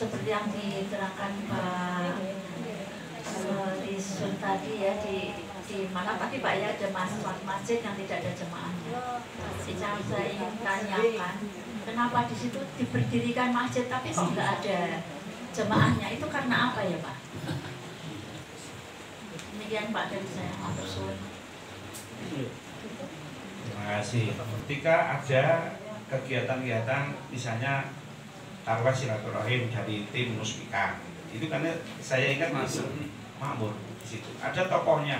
seperti yang diterangkan Pak Rizun tadi ya, di mana tadi Pak ya, ada masjid yang tidak ada jemaahnya. Yang saya ingin tanyakan, kenapa di situ diberdirikan masjid tapi kok nggak ada jemaahnya, itu karena apa ya Pak? Demikian Pak dari saya, matur suwun. Terima kasih. Ketika ada kegiatan-kegiatan misalnya taruhlah silaturahim dari tim Muspika, itu karena saya ingat masuk makmur di situ. Ada tokohnya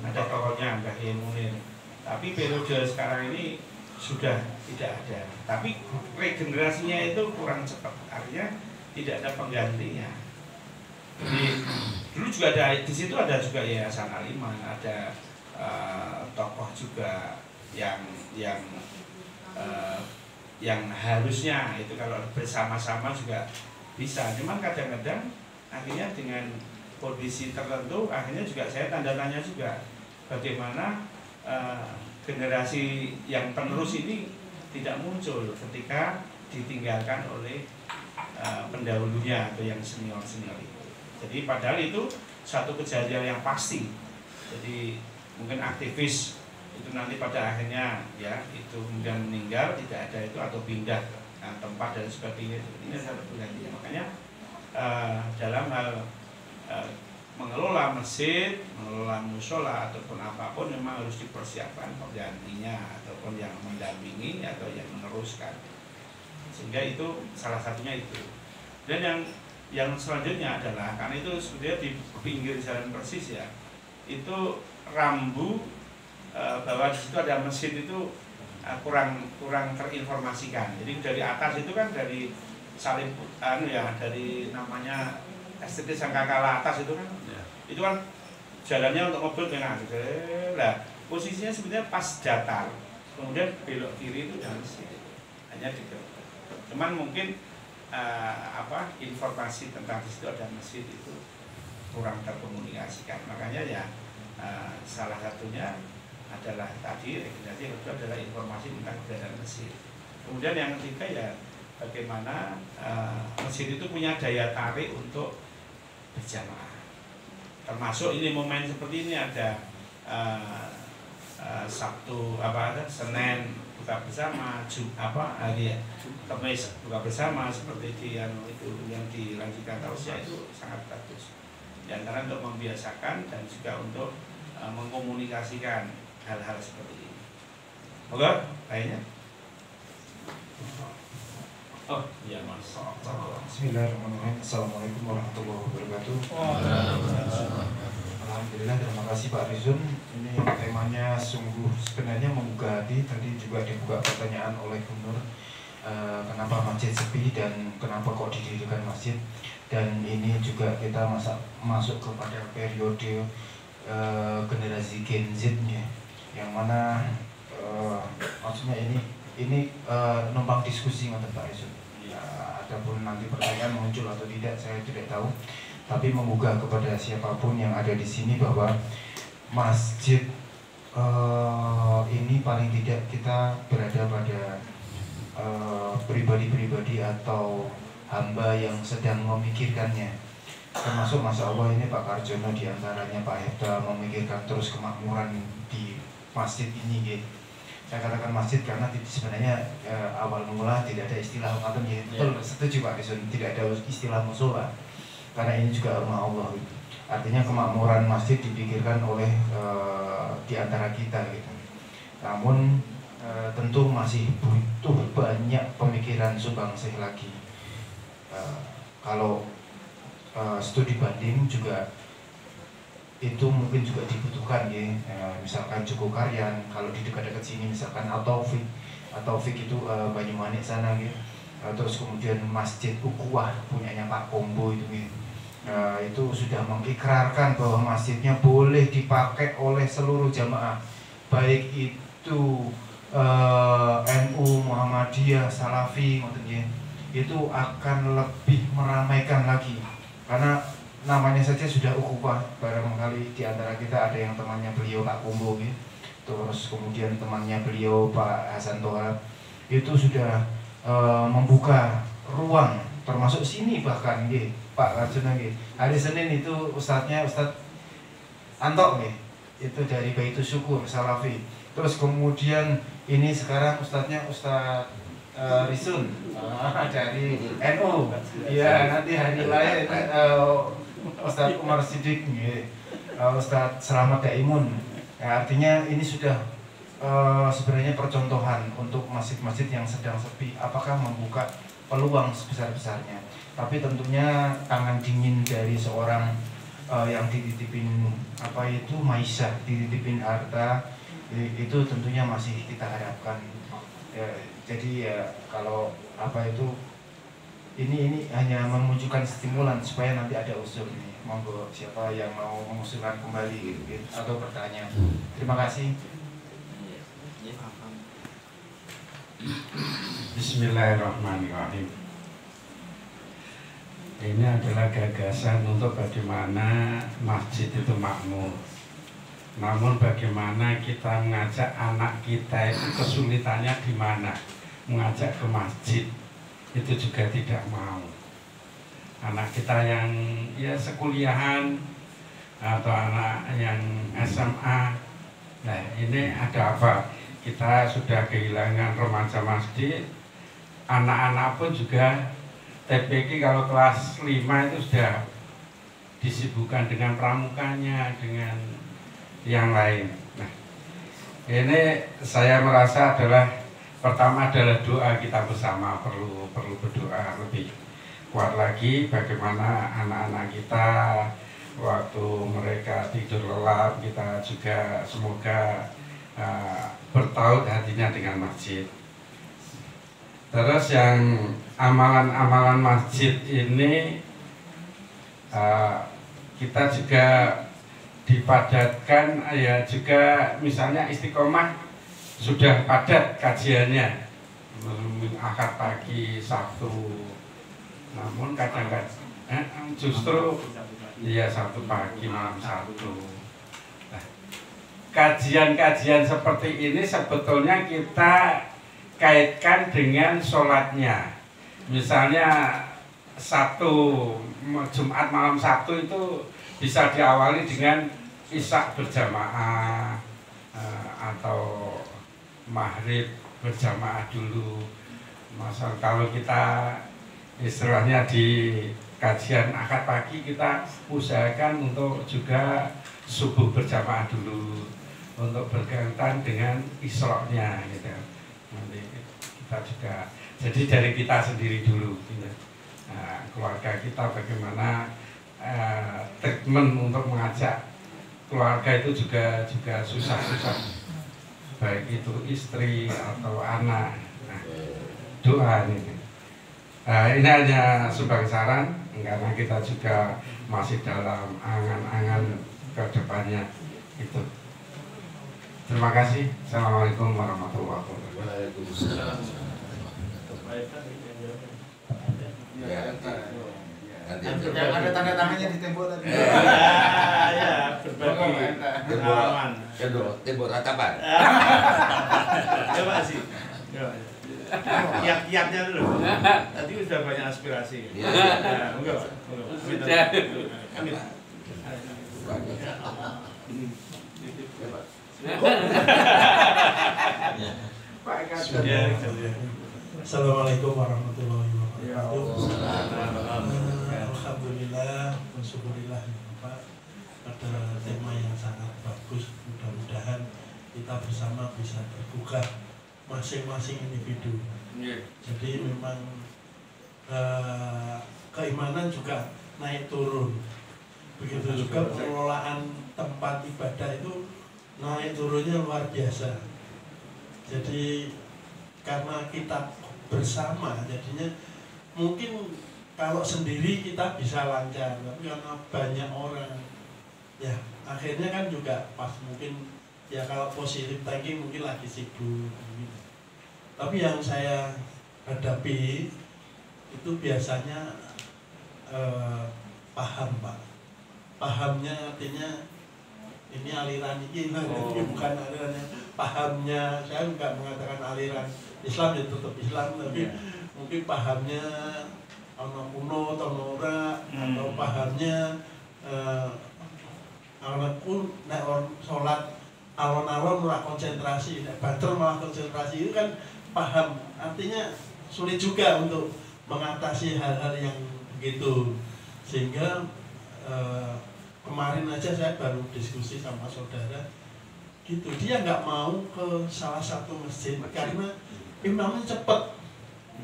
Mbah Yai Munir. Tapi periode sekarang ini sudah tidak ada. Tapi regenerasinya itu kurang cepat. Artinya tidak ada penggantinya. Jadi dulu juga ada di situ, ada juga Yayasan Aliman, ada tokoh juga yang harusnya itu kalau bersama-sama juga bisa. Cuman kadang-kadang akhirnya dengan kondisi tertentu akhirnya juga saya tanda tanya juga bagaimana generasi yang penerus ini tidak muncul ketika ditinggalkan oleh pendahulunya atau yang senior-senior itu. Jadi padahal itu satu kejadian yang pasti. Jadi mungkin aktivis itu nanti pada akhirnya ya itu kemudian meninggal, tidak ada itu atau pindah tempat dan sebagainya. Ini satu penggantinya. Makanya dalam hal mengelola masjid, mengelola musola ataupun apapun memang harus dipersiapkan penggantinya ataupun yang mendampingi atau yang meneruskan. Sehingga itu salah satunya itu. Dan yang selanjutnya adalah karena itu sebenarnya di pinggir jalan persis ya, itu rambu bahwa di situ ada masjid itu kurang terinformasikan. Jadi dari atas itu kan dari Salim dari namanya STT Sangkakala atas itu kan, itu kan jalannya untuk mobil dengan lah posisinya sebenarnya pas datar, kemudian belok kiri itu dan masjid hanya di cuman mungkin informasi tentang di situ ada masjid itu kurang terkomunikasikan. Makanya ya salah satunya adalah tadi regenerasi, yang kedua adalah informasi tentang keberadaan masjid. Kemudian yang ketiga ya bagaimana masjid itu punya daya tarik untuk berjamaah. Termasuk ini momen seperti ini ada Sabtu Senin buka bersama, hari Kamis buka bersama seperti yang dilanjutkan tausiah itu sangat bagus. Di antara untuk membiasakan dan juga untuk mengkomunikasikan hal-hal seperti ini. Oke, lainnya. Oh iya Mas. Bismillahirrahmanirrahim. Assalamualaikum warahmatullahi wabarakatuh. Alhamdulillah, terima kasih Pak Rizun. Ini temanya sungguh sebenarnya membuka hati. Tadi juga dibuka pertanyaan oleh Gubernur, kenapa masjid sepi dan kenapa kok didirikan masjid. Dan ini juga kita masuk kepada periode generasi Gen Z ya, yang mana maksudnya ini numpang diskusi dengan Pak Rizun. Ya, adapun nanti pertanyaan muncul atau tidak saya tidak tahu. Tapi membuka kepada siapapun yang ada di sini bahwa masjid ini paling tidak kita berada pada pribadi-pribadi atau hamba yang sedang memikirkannya. Termasuk Masya Allah ini Pak Karjono diantaranya, Pak Hefta memikirkan terus kemakmuran di masjid ini gitu. Saya katakan masjid karena sebenarnya awal mula tidak ada istilah makam ya. Betul, setuju Pak Rizun, tidak ada istilah musola. Karena ini juga rumah Allah gitu. Artinya kemakmuran masjid dipikirkan oleh di antara kita gitu. Namun tentu masih butuh banyak pemikiran sumbangsih lagi. Kalau studi banding juga itu mungkin juga dibutuhkan ya. Misalkan Joko Karyan, kalau di dekat-dekat sini misalkan Taufik itu Banyumanik sana gitu. Terus kemudian Masjid Ukhuwah punyanya Pak Kombo itu gitu. Itu sudah mengikrarkan bahwa masjidnya boleh dipakai oleh seluruh jamaah, baik itu NU, Muhammadiyah, Salafi, itu akan lebih meramaikan lagi karena namanya saja sudah ukhuwah. Barangkali di antara kita ada yang temannya beliau Pak Kombo gitu. Terus kemudian temannya beliau Pak Hasan Toha, itu sudah membuka ruang termasuk sini bahkan nggih Pak Arjuna nggih. Hari Senin itu ustadznya Ustadz Antok nggih. Itu dari Baitul Syukur Salafi. Terus kemudian ini sekarang ustadznya Ustadz Risun dari NU. Iya, nanti hari lain Ustadz Umar Siddiq nggih. Ustadz Selamat Daimun. Ya, artinya ini sudah sebenarnya percontohan untuk masjid-masjid yang sedang sepi, apakah membuka peluang sebesar-besarnya. Tapi tentunya tangan dingin dari seorang yang dititipin apa itu maisha, dititipin harta, itu tentunya masih kita harapkan. Jadi ya kalau apa itu ini hanya memunculkan stimulan supaya nanti ada usul nih. Monggo siapa yang mau mengusulkan kembali gitu, atau bertanya. Terima kasih. Bismillahirrahmanirrahim. Ini adalah gagasan untuk bagaimana masjid itu makmur. Namun bagaimana kita mengajak anak kita itu kesulitannya di mana? Mengajak ke masjid itu juga tidak mau. Anak kita yang ya sekuliahan atau anak yang SMA, nah ini ada apa? Kita sudah kehilangan remaja masjid, anak-anak pun juga TPQ kalau kelas 5 itu sudah disibukkan dengan pramukanya, dengan yang lain. Nah, ini saya merasa adalah pertama adalah doa kita bersama, perlu berdoa lebih kuat lagi bagaimana anak-anak kita waktu mereka tidur lelap, kita juga semoga bertaut hatinya dengan masjid. Terus yang amalan-amalan masjid ini kita juga dipadatkan ya, juga misalnya Istiqomah sudah padat kajiannya, Ahad pagi, Sabtu. Namun kadang-kadang justru ya Sabtu pagi, malam Sabtu. Kajian-kajian seperti ini sebetulnya kita kaitkan dengan sholatnya. Misalnya Jumat malam Sabtu itu bisa diawali dengan Isya berjamaah atau Maghrib berjamaah dulu. Masa kalau kita istilahnya di kajian Ahad pagi kita usahakan untuk juga subuh berjamaah dulu, untuk bergantian dengan isroknya gitu. Nanti kita juga jadi dari kita sendiri dulu gitu. Nah, keluarga kita bagaimana treatment untuk mengajak keluarga itu juga susah-susah, baik itu istri atau anak. Nah, doa ini. Ini hanya sebagai saran karena kita juga masih dalam angan-angan ke depannya itu. Terima kasih. Assalamualaikum warahmatullahi wabarakatuh. Waalaikumsalam. Yang ada tanda tangannya di tembok tadi. Ya, berbagi pengalaman. Tembok ratapan. Coba sih. Kiat-kiatnya dulu. Tadi sudah banyak aspirasi. Ya, enggak, Pak. Sudah. Amin. Assalamualaikum warahmatullahi wabarakatuh. Alhamdulillah, bersyukurillah Bapak pada tema yang sangat bagus. Mudah-mudahan kita bersama bisa terbuka masing-masing individu. Jadi memang keimanan juga naik turun. Begitu juga pengelolaan tempat ibadah itu naik turunnya luar biasa. Jadi karena kita bersama, jadinya mungkin kalau sendiri kita bisa lancar, tapi karena banyak orang, ya akhirnya kan juga pas mungkin ya kalau positif thinking mungkin lagi sibuk. Gitu. Tapi yang saya hadapi itu biasanya paham Pak. Pahamnya artinya ini aliran ini, bukan alirannya, pahamnya. Saya nggak mengatakan aliran Islam ya tetap Islam, tapi mungkin pahamnya ono kuno atau ora atau pahamnya anakku nek sholat alon-alon ora konsentrasi, nek banter malah konsentrasi, itu kan paham. Artinya sulit juga untuk mengatasi hal-hal yang begitu. Sehingga kemarin aja saya baru diskusi sama saudara gitu, dia nggak mau ke salah satu masjid karena imamnya cepet.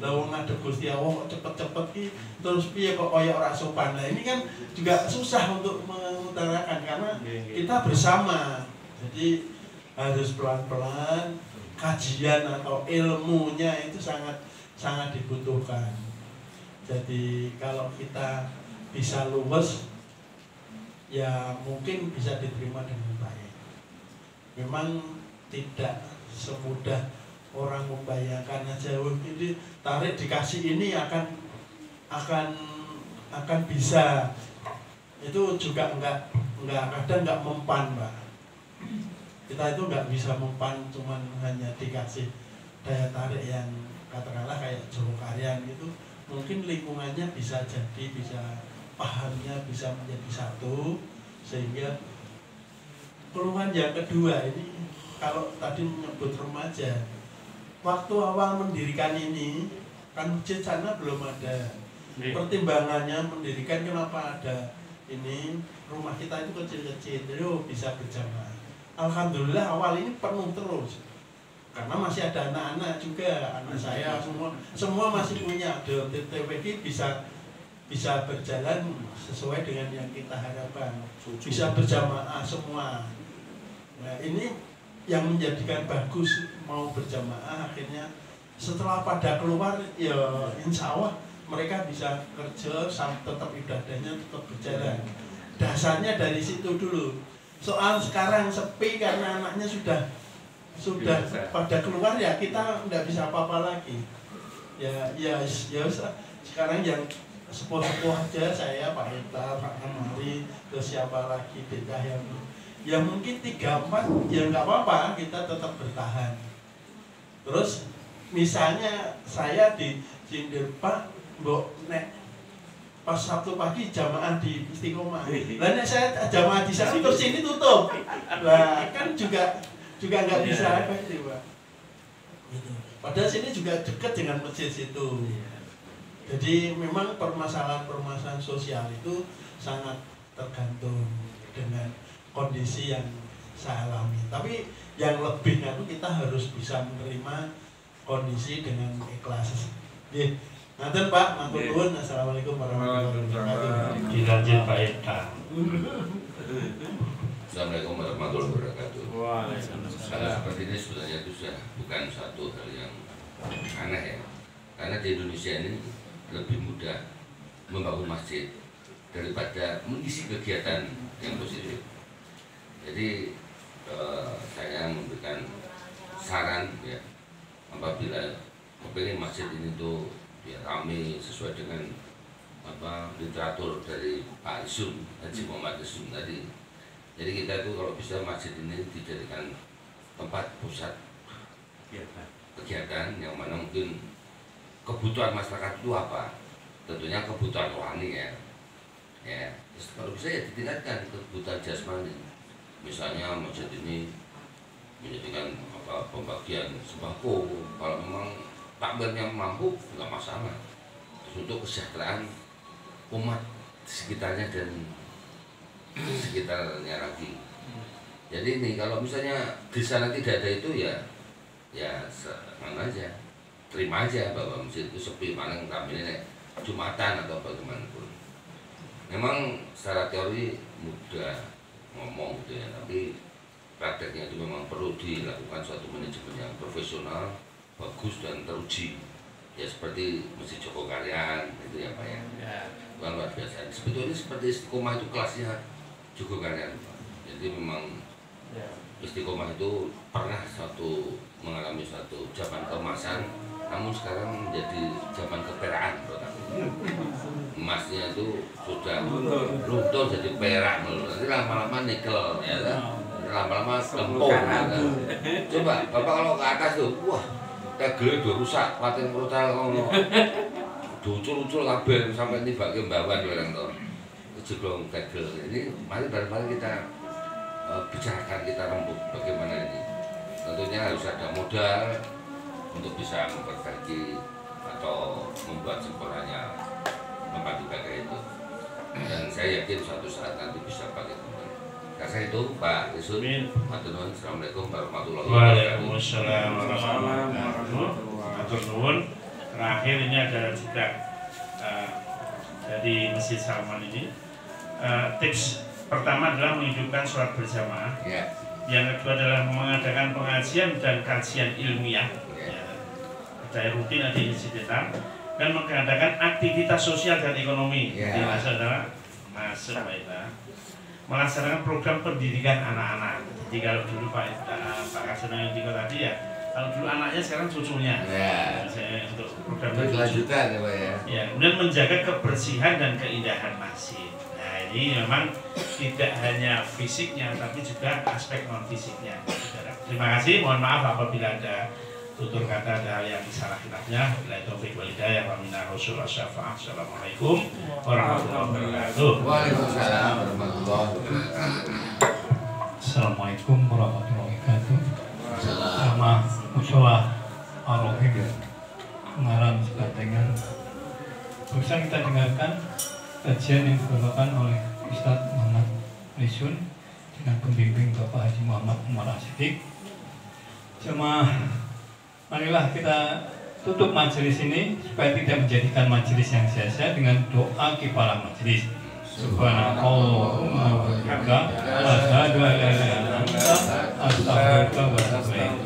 Lawang ada Gusti Allah kok cepet-cepet ki terus piye kok koyo ora sopan. Nah, ini kan juga susah untuk mengutarakan karena kita bersama. Jadi harus pelan-pelan, kajian atau ilmunya itu sangat dibutuhkan. Jadi kalau kita bisa luwes ya mungkin bisa diterima dengan baik. Memang tidak semudah orang membayangkan aja, ini tarik dikasih ini akan bisa. Itu juga kadang nggak mempan, Pak. Kita itu nggak bisa mempan cuman hanya dikasih daya tarik yang katakanlah kayak Jawa Karyan gitu. Mungkin lingkungannya bisa jadi, bisa pahamnya bisa menjadi satu, sehingga keluhan yang kedua ini kalau tadi menyebut remaja. Waktu awal mendirikan ini, kan masjid sana belum ada. Pertimbangannya mendirikan kenapa ada ini, rumah kita itu kecil-kecil, jadi bisa berjamaah. Alhamdulillah awal ini penuh terus. Karena masih ada anak-anak juga, anak saya semua masih punya TPG bisa berjalan sesuai dengan yang kita harapkan. Bisa berjamaah semua. Nah, ini yang menjadikan bagus mau berjamaah, akhirnya setelah pada keluar ya insya Allah mereka bisa kerja tetap ibadahnya tetap berjalan. Dasarnya dari situ dulu. Soal sekarang sepi karena anaknya sudah pada keluar ya kita nggak bisa apa-apa lagi. Ya sekarang yang sepuh-sepuh aja, saya Pak Hita, Pak Amari, terus siapa lagi Beda yang ya mungkin 3-4 ya nggak apa-apa, kita tetap bertahan. Terus misalnya saya disindir, Pak, mbok nek pas Sabtu pagi jamaah di Istiqomah, lah nek saya jamaah di sana terus ini tutup, lah kan juga nggak bisa efektif, Pak. Padahal sini juga dekat dengan masjid situ. Jadi memang permasalahan sosial itu sangat tergantung dengan kondisi yang saya alami. Tapi yang lebihnya itu kita harus bisa menerima kondisi dengan ikhlas. Nanti Pak, matur nuwun. Assalamualaikum warahmatullahi wabarakatuh. Dilanjut Pak Eta. Assalamualaikum warahmatullahi wabarakatuh. Karena seperti ini sebenarnya itu sudah bukan satu hal yang aneh ya. Karena di Indonesia ini lebih mudah membangun masjid daripada mengisi kegiatan yang positif. Jadi saya memberikan saran ya, apabila kepingin masjid ini tuh ya ramai sesuai dengan literatur dari Pak Isum, Haji Muhammad Isum tadi. Jadi kita itu kalau bisa masjid ini dijadikan tempat pusat kegiatan yang mana mungkin kebutuhan masyarakat itu apa? Tentunya kebutuhan rohani ya. Terus kalau bisa ya ditingkatkan kebutuhan jasmani. Misalnya masjid ini menjadikan pembagian sembako, kalau memang takmirnya mampu nggak masalah. Terus untuk kesejahteraan umat di sekitarnya dan sekitarnya lagi. Jadi ini kalau misalnya di sana tidak ada itu ya mana aja, terima aja bahwa masjid itu sepi, paling kami ini Jumatan atau bagaimanapun. Memang secara teori mudah ngomong gitu ya, tapi prakteknya itu memang perlu dilakukan suatu manajemen yang profesional, bagus dan teruji. Ya seperti Masjid Joko Karyan itu ya Pak ya. Bukan luar biasa. Sebetulnya seperti Istiqomah itu kelasnya Joko Karyan. Jadi memang Istiqomah itu pernah mengalami satu zaman keemasan, namun sekarang menjadi zaman keperaan. Emasnya itu sudah luntur jadi perak, nanti lama-lama nikel ya kan, lama-lama lempung ya kan. Coba Bapak kalau ke atas tuh, wah tegel udah rusak, paten brutal ngono. Ucul-ucul kabeh sampai nibake mbawan bareng to. Jeglong tegel. Ini mari bareng-bareng kita bicarakan, kita rembuk bagaimana ini. Tentunya harus ada modal untuk bisa memperbaiki atau membuat sempurnanya tempat ibadah itu. Dan saya yakin suatu saat nanti bisa pakai kembali. Karena itu Pak Yesus, Assalamualaikum warahmatullahi wabarakatuh. Waalaikumsalam warahmatullahi wabarakatuh. Terakhir ini ada juga dari Masjid Salman ini. Tips pertama adalah menghidupkan sholat berjamaah. Ya. Yang kedua adalah mengadakan pengajian dan kajian ilmiah. Ada rutin di Masjid dan mengadakan aktivitas sosial dan ekonomi. Jadi masuk baiklah. Melaksanakan program pendidikan anak-anak. Jadi kalau dulu Pak Kasena yang tadi ya, kalau dulu anaknya sekarang cucunya. Ya. Saya untuk program berkelanjutan ya Pak ya. Ya, kemudian menjaga kebersihan dan keindahan masjid. Nah ini memang tidak hanya fisiknya, tapi juga aspek non fisiknya. Terima kasih. Mohon maaf apabila ada tutur kata ada hal yang salah khilafnya. Bila taufik wal hidayah wa minna rasulullah syafa'ah. Assalamualaikum warahmatullahi wabarakatuh. Waalaikumsalam warahmatullahi wabarakatuh. Assalamualaikum warahmatullahi wabarakatuh. Sama musola Ar-Rahim Ngaran Sebatengan. Barusan kita dengarkan kajian yang dibawakan oleh Ustadz Muhammad Lisun dengan pembimbing Bapak Haji Muhammad Umar Asyidik. Jemaah, marilah kita tutup majelis ini supaya tidak menjadikan majelis yang sia-sia dengan doa kifalah majelis. Subhanallahumma wa bihamdika asyhadu an la ilaha illa anta astaghfiruka wa atubu ilaik.